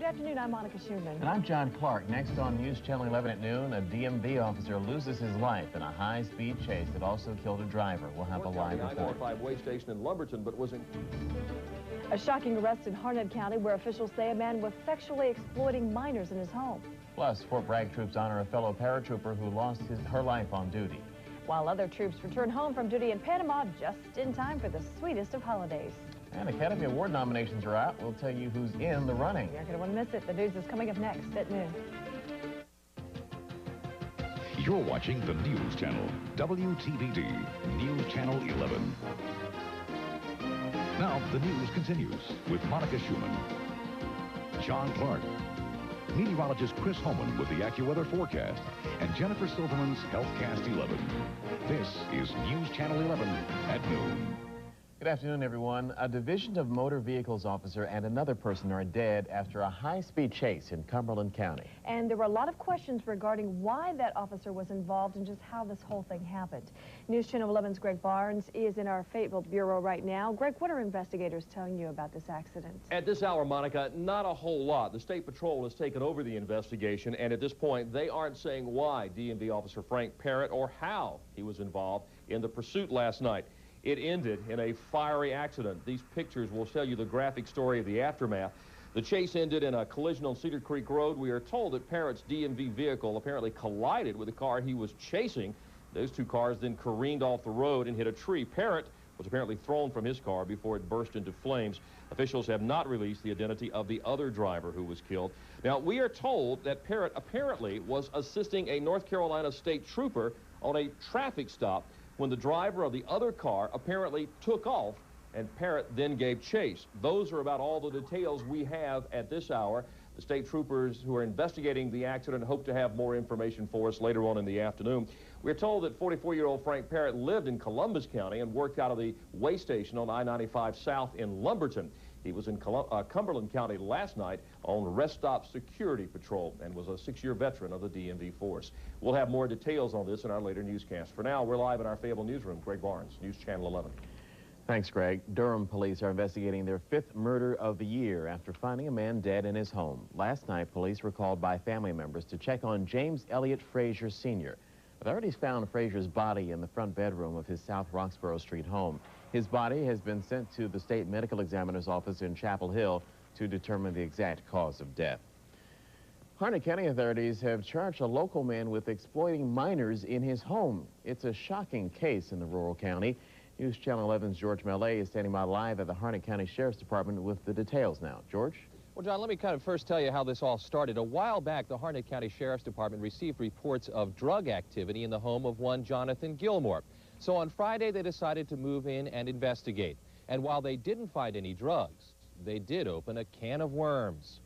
afternoon, I'm Monica Schumann. And I'm John Clark. Next on News Channel 11 at noon, a DMV officer loses his life in a high-speed chase that also killed a driver. We'll have a live report. I-95 way station in Lumberton, but was in... A shocking arrest in Harnett County where officials say a man was sexually exploiting minors in his home. Plus, Fort Bragg troops honor a fellow paratrooper who lost her life on duty. While other troops return home from duty in Panama just in time for the sweetest of holidays. And Academy Award nominations are out. We'll tell you who's in the running. You're going to want to miss it. The news is coming up next at noon. You're watching the News Channel, WTVD, News Channel 11. Now, the news continues with Monica Schumann, John Clark, meteorologist Chris Homan with the AccuWeather forecast, and Jennifer Silverman's HealthCast 11. This is News Channel 11 at noon. Good afternoon, everyone. A Division of Motor Vehicles officer and another person are dead after a high-speed chase in Cumberland County. And there were a lot of questions regarding why that officer was involved and just how this whole thing happened. News Channel 11's Greg Barnes is in our Fayetteville Bureau right now. Greg, what are investigators telling you about this accident? At this hour, Monica, not a whole lot. The State Patrol has taken over the investigation, and at this point, they aren't saying why DMV officer Frank Parrott or how he was involved in the pursuit last night. It ended in a fiery accident. These pictures will tell you the graphic story of the aftermath. The chase ended in a collision on Cedar Creek Road. We are told that Parrott's DMV vehicle apparently collided with the car he was chasing. Those two cars then careened off the road and hit a tree. Parrott was apparently thrown from his car before it burst into flames. Officials have not released the identity of the other driver who was killed. Now, we are told that Parrott apparently was assisting a North Carolina state trooper on a traffic stop when the driver of the other car apparently took off, and Parrott then gave chase. Those are about all the details we have at this hour. The state troopers who are investigating the accident hope to have more information for us later on in the afternoon. We're told that 44-year-old Frank Parrott lived in Columbus County and worked out of the way station on I-95 South in Lumberton. He was in Cumberland County last night on rest stop security patrol and was a 6-year veteran of the DMV force. We'll have more details on this in our later newscast. For now, we're live in our Fayetteville newsroom. Greg Barnes, News Channel 11. Thanks, Greg. Durham police are investigating their 5th murder of the year after finding a man dead in his home. Last night, police were called by family members to check on James Elliott Frazier Sr. Authorities found Frazier's body in the front bedroom of his South Roxborough Street home. His body has been sent to the state medical examiner's office in Chapel Hill to determine the exact cause of death. Harnett County authorities have charged a local man with exploiting minors in his home. It's a shocking case in the rural county. News Channel 11's George Mallet is standing by live at the Harnett County Sheriff's Department with the details now. George? Well, John, let me kind of first tell you how this all started. A while back, the Harnett County Sheriff's Department received reports of drug activity in the home of one Jonathan Gilmore. So on Friday, they decided to move in and investigate. And while they didn't find any drugs, they did open a can of worms.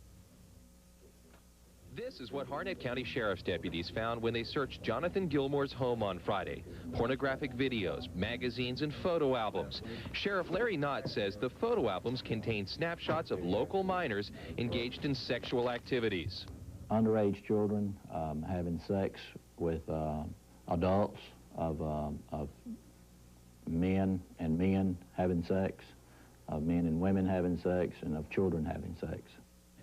This is what Harnett County Sheriff's deputies found when they searched Jonathan Gilmore's home on Friday. Pornographic videos, magazines, and photo albums. Sheriff Larry Knott says the photo albums contain snapshots of local minors engaged in sexual activities. Underage children having sex with adults, of men and men having sex, of men and women having sex, and of children having sex.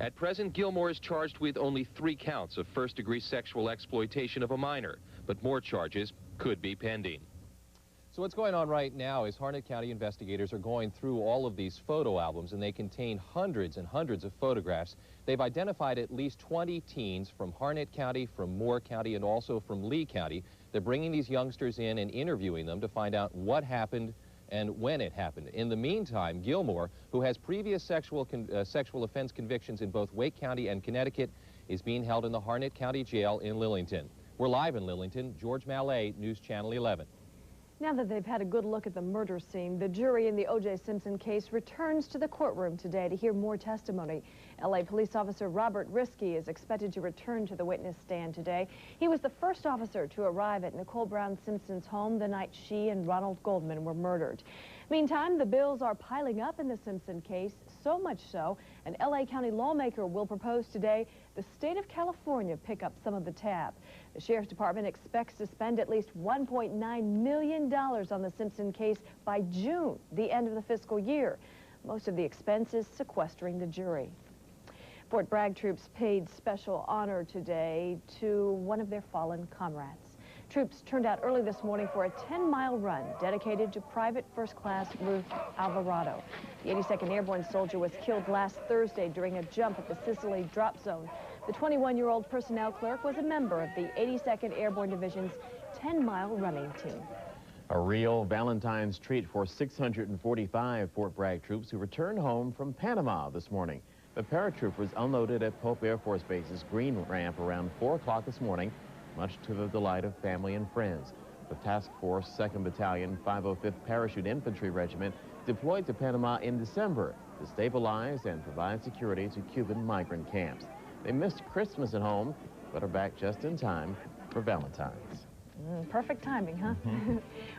At present, Gilmore is charged with only 3 counts of first-degree sexual exploitation of a minor, but more charges could be pending. So what's going on right now is Harnett County investigators are going through all of these photo albums, and they contain hundreds and hundreds of photographs. They've identified at least 20 teens from Harnett County, from Moore County, and also from Lee County. They're bringing these youngsters in and interviewing them to find out what happened and when it happened. In the meantime, Gilmore, who has previous sexual offense convictions in both Wake County and Connecticut, is being held in the Harnett County Jail in Lillington. We're live in Lillington. George Mallet, News Channel 11. Now that they've had a good look at the murder scene, the jury in the O.J. Simpson case returns to the courtroom today to hear more testimony. L.A. police officer Robert Risky is expected to return to the witness stand today. He was the first officer to arrive at Nicole Brown Simpson's home the night she and Ronald Goldman were murdered. Meantime, the bills are piling up in the Simpson case, so much so, an L.A. County lawmaker will propose today the state of California pick up some of the tab. The Sheriff's Department expects to spend at least $1.9 million on the Simpson case by June, the end of the fiscal year. Most of the expense is sequestering the jury. Fort Bragg troops paid special honor today to one of their fallen comrades. Troops turned out early this morning for a 10-mile run dedicated to Private First Class Ruth Alvarado. The 82nd Airborne soldier was killed last Thursday during a jump at the Sicily drop zone. The 21-year-old personnel clerk was a member of the 82nd Airborne Division's 10-mile running team. A real Valentine's treat for 645 Fort Bragg troops who returned home from Panama this morning. The paratroopers unloaded at Pope Air Force Base's Green Ramp around 4 o'clock this morning, much to the delight of family and friends. The Task Force 2nd Battalion, 505th Parachute Infantry Regiment deployed to Panama in December to stabilize and provide security to Cuban migrant camps. They missed Christmas at home, but are back just in time for Valentine's. Perfect timing, huh?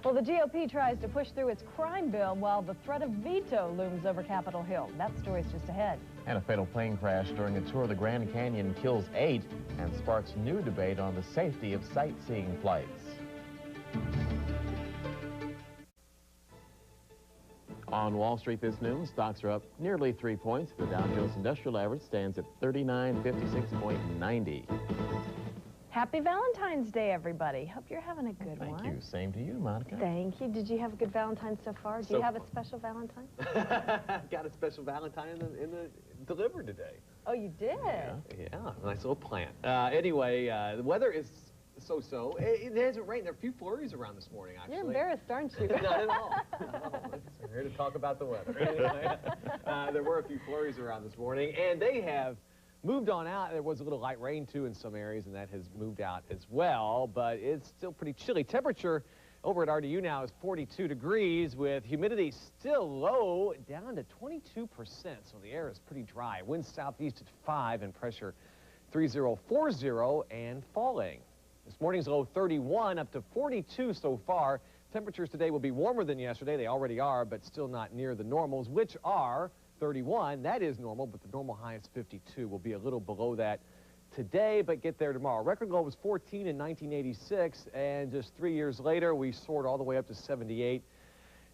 Well, the GOP tries to push through its crime bill while the threat of veto looms over Capitol Hill. That story's just ahead. And a fatal plane crash during a tour of the Grand Canyon kills 8 and sparks new debate on the safety of sightseeing flights. On Wall Street this noon, stocks are up nearly 3 points. The Dow Jones Industrial Average stands at 3956.90. Happy Valentine's Day, everybody. Hope you're having a good one. Thank you. Same to you, Monica. Thank you. Did you have a good Valentine so far? Do you have a special Valentine? Got a special Valentine in the delivered today. Oh, you did? Yeah, nice little plant. Anyway, the weather is so-so. It hasn't rained. There are a few flurries around this morning, actually. You're embarrassed, aren't you? Not at all. We're here to talk about the weather. Anyway, there were a few flurries around this morning, and they have moved on out. There was a little light rain, too, in some areas, and that has moved out as well, but it's still pretty chilly. Temperature over at RDU now is 42 degrees, with humidity still low, down to 22%, so the air is pretty dry. Winds southeast at 5 and pressure 3040 and falling. This morning's low 31, up to 42 so far. Temperatures today will be warmer than yesterday. They already are, but still not near the normals, which are 31. That is normal, but the normal high is 52. We'll be a little below that today, but get there tomorrow. Record low was 14 in 1986, and just 3 years later, we soared all the way up to 78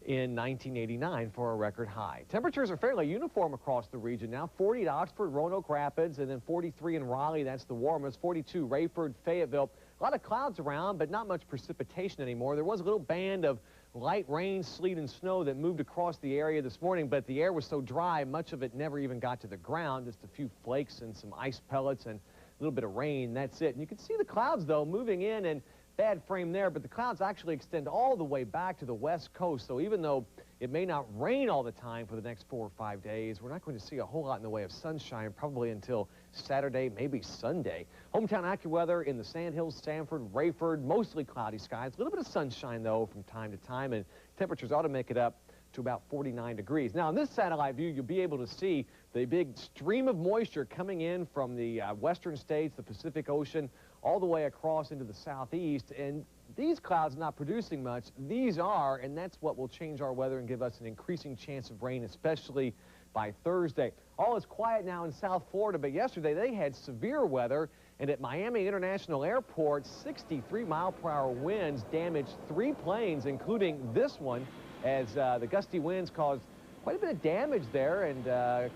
in 1989 for a record high. Temperatures are fairly uniform across the region now. 40 at Oxford, Roanoke Rapids, and then 43 in Raleigh. That's the warmest. 42 Rayford, Fayetteville. A lot of clouds around, but not much precipitation anymore. There was a little band of light rain, sleet, and snow that moved across the area this morning, but the air was so dry, much of it never even got to the ground. Just a few flakes and some ice pellets and a little bit of rain. That's it. And you can see the clouds, though, moving in, and bad frame there, but the clouds actually extend all the way back to the west coast. So even though it may not rain all the time for the next 4 or 5 days, we're not going to see a whole lot in the way of sunshine probably until Saturday, maybe Sunday. Hometown AccuWeather in the Sandhills, Sanford, Rayford, mostly cloudy skies. A little bit of sunshine, though, from time to time, and temperatures ought to make it up to about 49 degrees. Now, in this satellite view, you'll be able to see the big stream of moisture coming in from the western states, the Pacific Ocean, all the way across into the southeast. And these clouds not producing much. These are, and that's what will change our weather and give us an increasing chance of rain, especially by Thursday. All is quiet now in South Florida, but yesterday they had severe weather, and at Miami International Airport, 63-mile-per-hour winds damaged 3 planes, including this one, as the gusty winds caused quite a bit of damage there and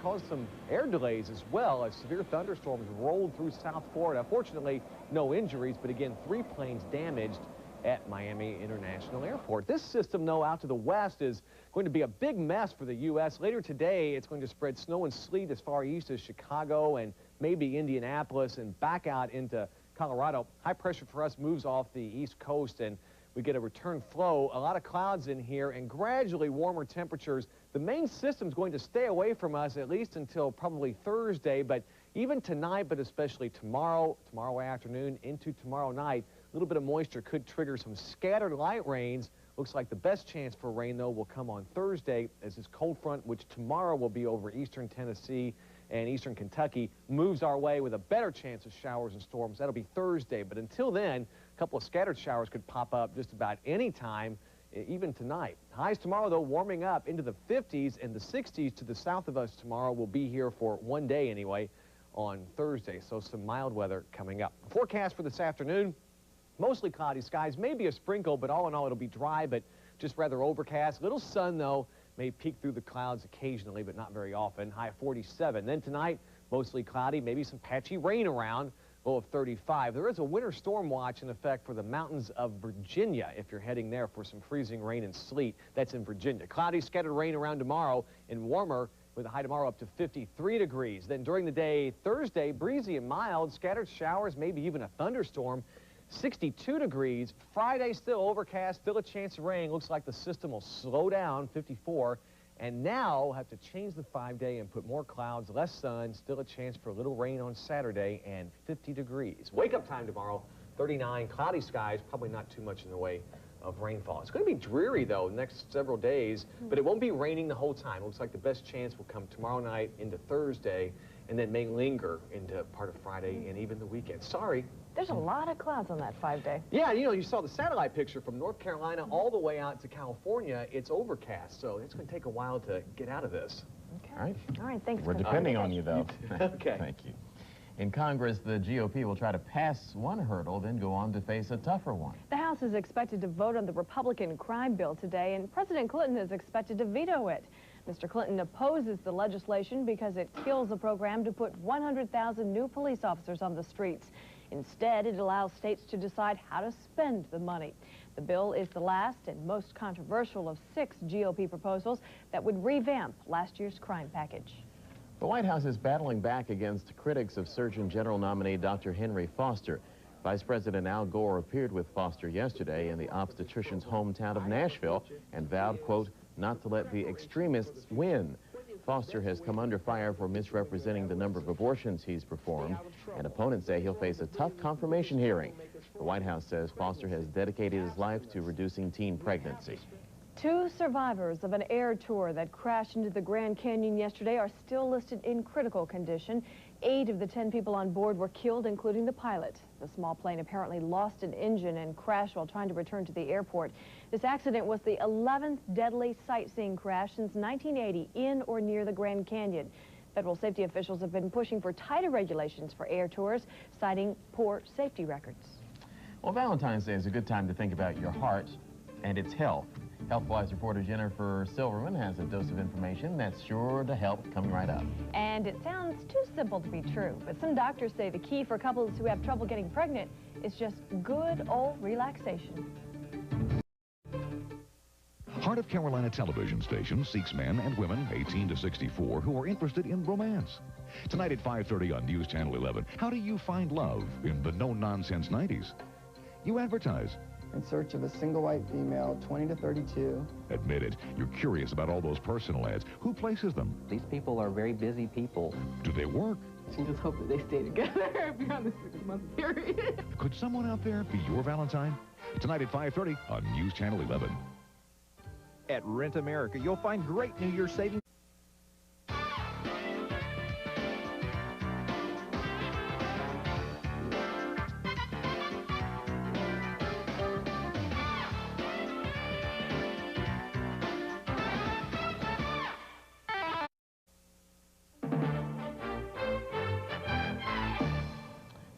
caused some air delays as well as severe thunderstorms rolled through South Florida. Fortunately, no injuries, but again, 3 planes damaged at Miami International Airport. This system, though, out to the west is going to be a big mess for the U.S. Later today, it's going to spread snow and sleet as far east as Chicago and maybe Indianapolis and back out into Colorado. High pressure for us moves off the east coast, and we get a return flow, a lot of clouds in here, and gradually warmer temperatures. The main system's going to stay away from us at least until probably Thursday, but even tonight, but especially tomorrow afternoon into tomorrow night, a little bit of moisture could trigger some scattered light rains. Looks like the best chance for rain, though, will come on Thursday as this cold front, which tomorrow will be over eastern Tennessee and eastern Kentucky, moves our way with a better chance of showers and storms. That'll be Thursday, but until then, a couple of scattered showers could pop up just about any time, even tonight. Highs tomorrow, though, warming up into the 50s and the 60s to the south of us tomorrow. Will be here for one day anyway on Thursday, so some mild weather coming up. Forecast for this afternoon, mostly cloudy skies, maybe a sprinkle, but all in all, it'll be dry, but just rather overcast. Little sun, though, may peek through the clouds occasionally, but not very often. High 47. Then tonight, Mostly cloudy, maybe some patchy rain around, low of 35. There is a winter storm watch in effect for the mountains of Virginia if you're heading there for some freezing rain and sleet. That's in Virginia. Cloudy, scattered rain around tomorrow and warmer with a high tomorrow up to 53 degrees. Then during the day, Thursday, breezy and mild, scattered showers, maybe even a thunderstorm. 62 degrees. Friday, still overcast, still a chance of rain. Looks like the system will slow down, 54. And now we'll have to change the 5-day and put more clouds, less sun, still a chance for a little rain on Saturday, and 50 degrees. Wake up time tomorrow, 39, cloudy skies, probably not too much in the way of rainfall. It's going to be dreary, though, the next several days, but it won't be raining the whole time. It looks like the best chance will come tomorrow night into Thursday, and then may linger into part of Friday and even the weekend. Sorry. There's a lot of clouds on that 5-day. Yeah, you know, you saw the satellite picture from North Carolina all the way out to California. It's overcast, so it's going to take a while to get out of this. Okay. All right. All right, thanks. We're depending on you, though. Okay. Thank you. In Congress, the GOP will try to pass one hurdle, then go on to face a tougher one. The House is expected to vote on the Republican crime bill today, and President Clinton is expected to veto it. Mr. Clinton opposes the legislation because it kills a program to put 100,000 new police officers on the streets. Instead, it allows states to decide how to spend the money. The bill is the last and most controversial of 6 GOP proposals that would revamp last year's crime package. The White House is battling back against critics of Surgeon General nominee Dr. Henry Foster. Vice President Al Gore appeared with Foster yesterday in the obstetrician's hometown of Nashville and vowed, quote, not to let the extremists win. Foster has come under fire for misrepresenting the number of abortions he's performed, and opponents say he'll face a tough confirmation hearing. The White House says Foster has dedicated his life to reducing teen pregnancy. 2 survivors of an air tour that crashed into the Grand Canyon yesterday are still listed in critical condition. 8 of the 10 people on board were killed, including the pilot. The small plane apparently lost an engine and crashed while trying to return to the airport. This accident was the 11th deadly sightseeing crash since 1980 in or near the Grand Canyon. Federal safety officials have been pushing for tighter regulations for air tours, citing poor safety records. Well, Valentine's Day is a good time to think about your heart and its health. HealthWise reporter Jennifer Silverman has a dose of information that's sure to help coming right up. And it sounds too simple to be true, but some doctors say the key for couples who have trouble getting pregnant is just good old relaxation. Heart of Carolina television station seeks men and women 18 to 64 who are interested in romance. Tonight at 5:30 on News Channel 11, how do you find love in the no-nonsense 90s? You advertise. In search of a single white female, 20 to 32. Admit it, you're curious about all those personal ads. Who places them? These people are very busy people. Do they work? You just hope that they stay together beyond the 6-month period. Could someone out there be your Valentine? Tonight at 5:30 on News Channel 11. At Rent America, you'll find great New Year's savings.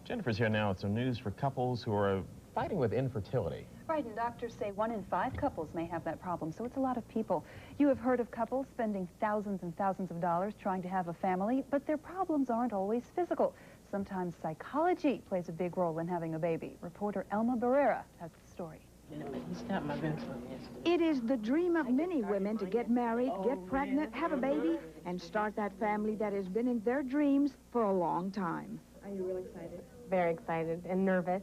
Jennifer's here now with some news for couples who are fighting with infertility. Right, and doctors say 1 in 5 couples may have that problem, so it's a lot of people. You have heard of couples spending thousands and thousands of dollars trying to have a family, but their problems aren't always physical. Sometimes psychology plays a big role in having a baby. Reporter Elma Barrera has the story. It is the dream of many women to get married, get pregnant, have a baby, and start that family that has been in their dreams for a long time. Are you really excited? Very excited and nervous.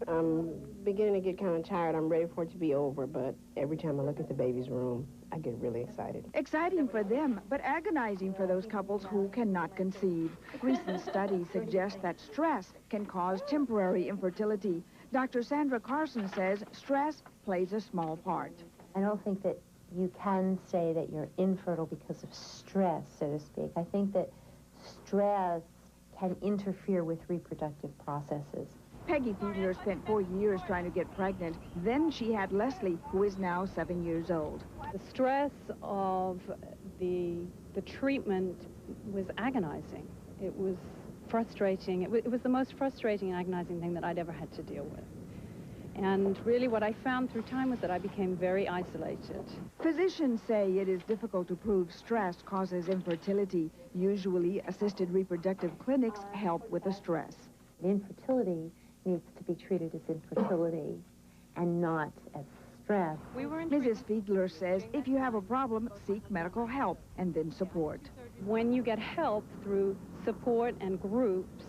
I'm beginning to get kind of tired. I'm ready for it to be over, but every time I look at the baby's room, I get really excited. Exciting for them, but agonizing for those couples who cannot conceive. Recent studies suggest that stress can cause temporary infertility. Dr. Sandra Carson says stress plays a small part. I don't think that you can say that you're infertile because of stress, so to speak. I think that stress can interfere with reproductive processes. Peggy Fiedler spent 4 years trying to get pregnant. Then she had Leslie, who is now 7 years old. The stress of the treatment was agonizing. It was frustrating. It was the most frustrating and agonizing thing that I'd ever had to deal with. And really what I found through time was that I became very isolated. Physicians say it is difficult to prove stress causes infertility. Usually, assisted reproductive clinics help with the stress. Infertility needs to be treated as infertility and not as stress. Mrs. Fiedler says if you have a problem, seek medical help and then support. When you get help through support and groups,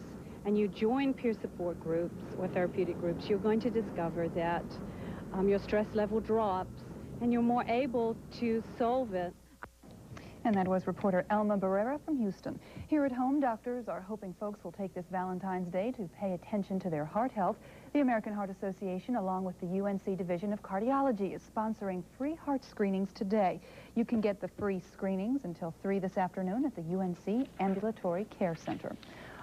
and you join peer support groups or therapeutic groups, you're going to discover that your stress level drops and you're more able to solve it. And that was reporter Elma Barrera from Houston. Here at home, doctors are hoping folks will take this Valentine's Day to pay attention to their heart health. The American Heart Association, along with the UNC Division of Cardiology, is sponsoring free heart screenings today. You can get the free screenings until 3 this afternoon at the UNC Ambulatory Care Center.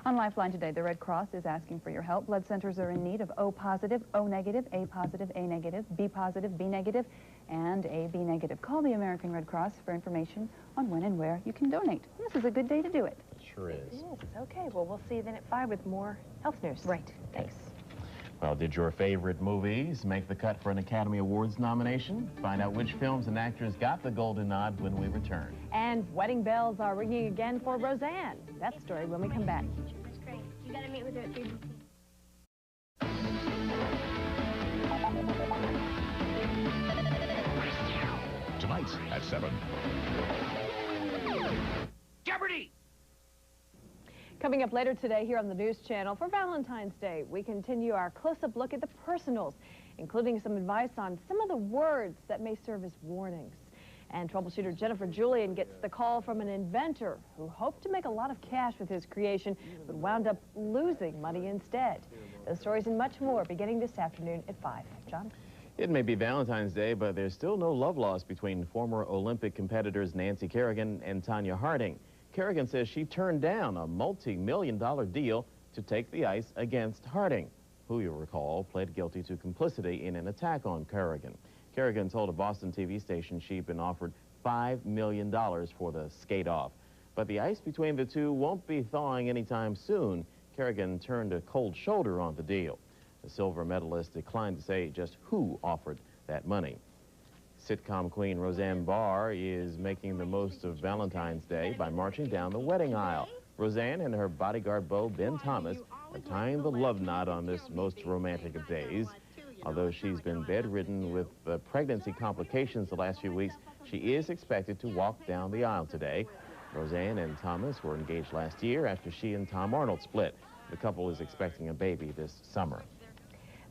On Lifeline today, the Red Cross is asking for your help. Blood centers are in need of O positive, O negative, A positive, A negative, B positive, B negative, and AB negative. Call the American Red Cross for information on when and where you can donate. This is a good day to do it. Sure is. It is. Okay, well, we'll see you then at 5 with more health news. Right. Thanks. Well, did your favorite movies make the cut for an Academy Awards nomination? Find out which films and actors got the golden nod when we return. And wedding bells are ringing again for Roseanne. That story when we come back. That's great. You gotta meet with her at 3. Tonight at 7. Jeopardy! Coming up later today here on the News Channel for Valentine's Day, we continue our close-up look at the personals, including some advice on some of the words that may serve as warnings. And troubleshooter Jennifer Julian gets the call from an inventor who hoped to make a lot of cash with his creation, but wound up losing money instead. Those stories and much more beginning this afternoon at 5. John? It may be Valentine's Day, but there's still no love lost between former Olympic competitors Nancy Kerrigan and Tanya Harding. Kerrigan says she turned down a multi-million-dollar deal to take the ice against Harding, who you'll recall pled guilty to complicity in an attack on Kerrigan. Kerrigan told a Boston TV station she'd been offered $5 million for the skate-off. But the ice between the two won't be thawing anytime soon. Kerrigan turned a cold shoulder on the deal. The silver medalist declined to say just who offered that money. Sitcom queen Roseanne Barr is making the most of Valentine's Day by marching down the wedding aisle. Roseanne and her bodyguard beau, Ben Thomas, are tying the love knot on this most romantic of days. Although she's been bedridden with pregnancy complications the last few weeks, she is expected to walk down the aisle today. Roseanne and Thomas were engaged last year after she and Tom Arnold split. The couple is expecting a baby this summer.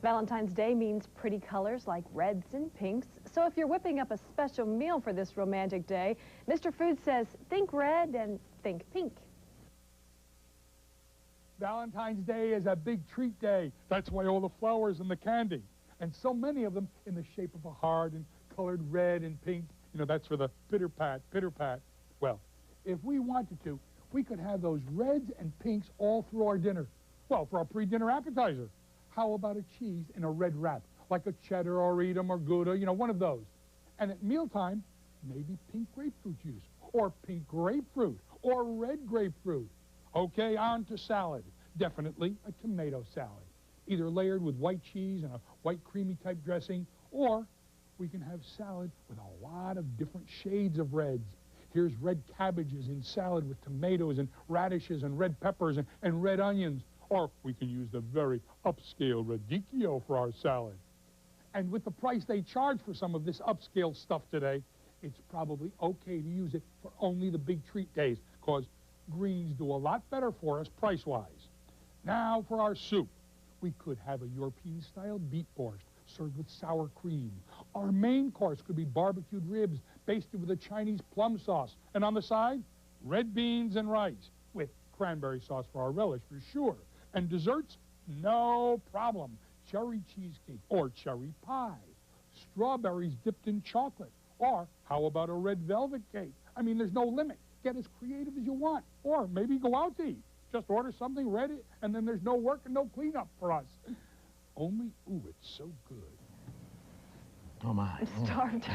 Valentine's Day means pretty colors like reds and pinks. So if you're whipping up a special meal for this romantic day, Mr. Food says think red and think pink. Valentine's Day is a big treat day. That's why all the flowers and the candy, and so many of them in the shape of a heart and colored red and pink. You know, that's for the pitter-pat, pitter-pat. Well, if we wanted to, we could have those reds and pinks all through our dinner. Well, for our pre-dinner appetizer. How about a cheese in a red wrap, like a cheddar or Edam or Gouda, you know, one of those. And at mealtime, maybe pink grapefruit juice, or pink grapefruit, or red grapefruit. Okay, on to salad. Definitely a tomato salad, either layered with white cheese and a white creamy type dressing, or we can have salad with a lot of different shades of reds. Here's red cabbages in salad with tomatoes and radishes and red peppers and red onions. Or we can use the very upscale radicchio for our salad. And with the price they charge for some of this upscale stuff today, it's probably okay to use it for only the big treat days, because greens do a lot better for us price-wise. Now for our soup. We could have a European-style beet borscht served with sour cream. Our main course could be barbecued ribs basted with a Chinese plum sauce. And on the side, red beans and rice with cranberry sauce for our relish for sure. And desserts, no problem. Cherry cheesecake or cherry pie. Strawberries dipped in chocolate. Or how about a red velvet cake? I mean, there's no limit. Get as creative as you want. Or maybe go out to eat. Just order something ready, and then there's no work and no cleanup for us. Only, ooh, it's so good. Oh, my. I'm starved.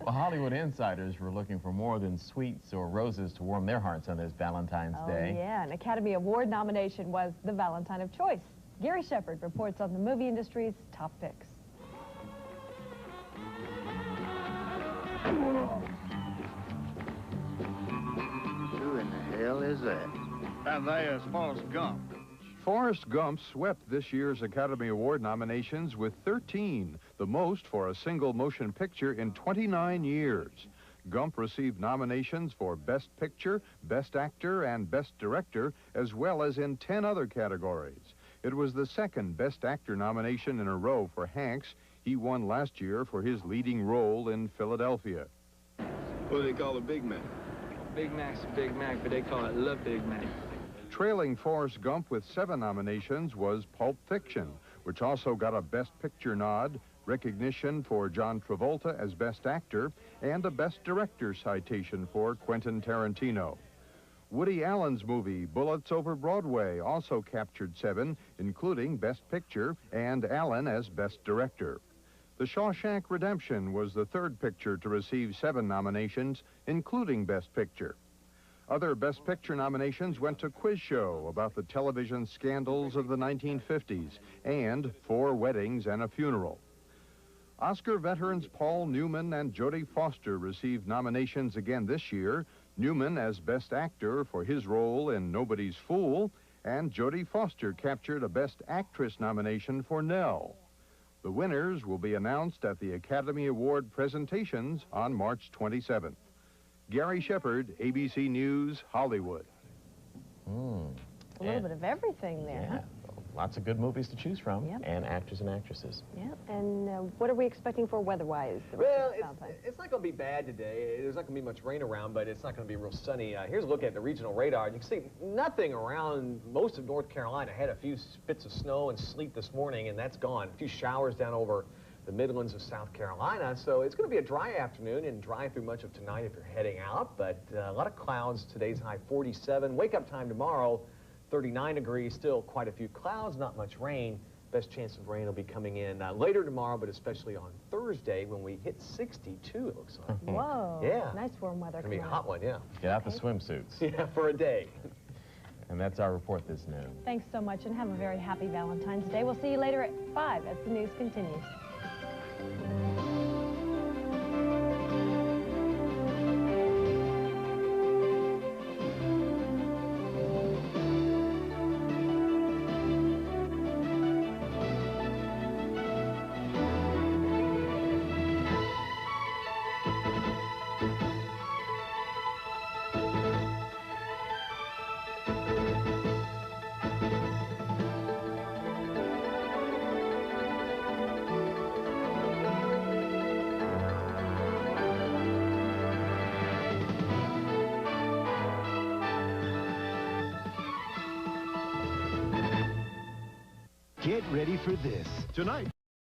Well, Hollywood insiders were looking for more than sweets or roses to warm their hearts on this Valentine's Day. Yeah, an Academy Award nomination was the Valentine of choice. Gary Shepard reports on the movie industry's top picks. Who in the hell is that? And there's Forrest Gump. Forrest Gump swept this year's Academy Award nominations with 13, the most for a single motion picture in 29 years. Gump received nominations for Best Picture, Best Actor, and Best Director, as well as in 10 other categories. It was the second Best Actor nomination in a row for Hanks. He won last year for his leading role in Philadelphia. What do they call a Big Mac? Big Mac's a Big Mac, but they call it Le Big Mac. Trailing Forrest Gump with 7 nominations was Pulp Fiction, which also got a Best Picture nod, recognition for John Travolta as Best Actor, and a Best Director citation for Quentin Tarantino. Woody Allen's movie, Bullets Over Broadway, also captured 7, including Best Picture, and Allen as Best Director. The Shawshank Redemption was the third picture to receive 7 nominations, including Best Picture. Other Best Picture nominations went to Quiz Show about the television scandals of the 1950s and 4 Weddings and a Funeral. Oscar veterans Paul Newman and Jodie Foster received nominations again this year, Newman as Best Actor for his role in Nobody's Fool, and Jodie Foster captured a Best Actress nomination for Nell. The winners will be announced at the Academy Award presentations on March 27th. Gary Shepard, ABC News, Hollywood. A little bit of everything there, huh? Lots of good movies to choose from, Yep. and actors and actresses. Yep. And what are we expecting for weather-wise? Well, it's not going to be bad today. There's not going to be much rain around, but it's not going to be real sunny. Here's a look at the regional radar. You can see nothing around most of North Carolina. Had a few bits of snow and sleet this morning, and that's gone. A few showers down over the Midlands of South Carolina. So it's going to be a dry afternoon and dry through much of tonight if you're heading out. But a lot of clouds. Today's high 47. Wake-up time tomorrow, 39 degrees, still quite a few clouds, not much rain. Best chance of rain will be coming in later tomorrow, but especially on Thursday when we hit 62, it looks like. Whoa. Yeah. Nice warm weather. It's going to be a hot one, yeah. Get out the swimsuits. Yeah, for a day. And that's our report this noon. Thanks so much, and have a very happy Valentine's Day. We'll see you later at 5 as the news continues. Get ready for this. Tonight.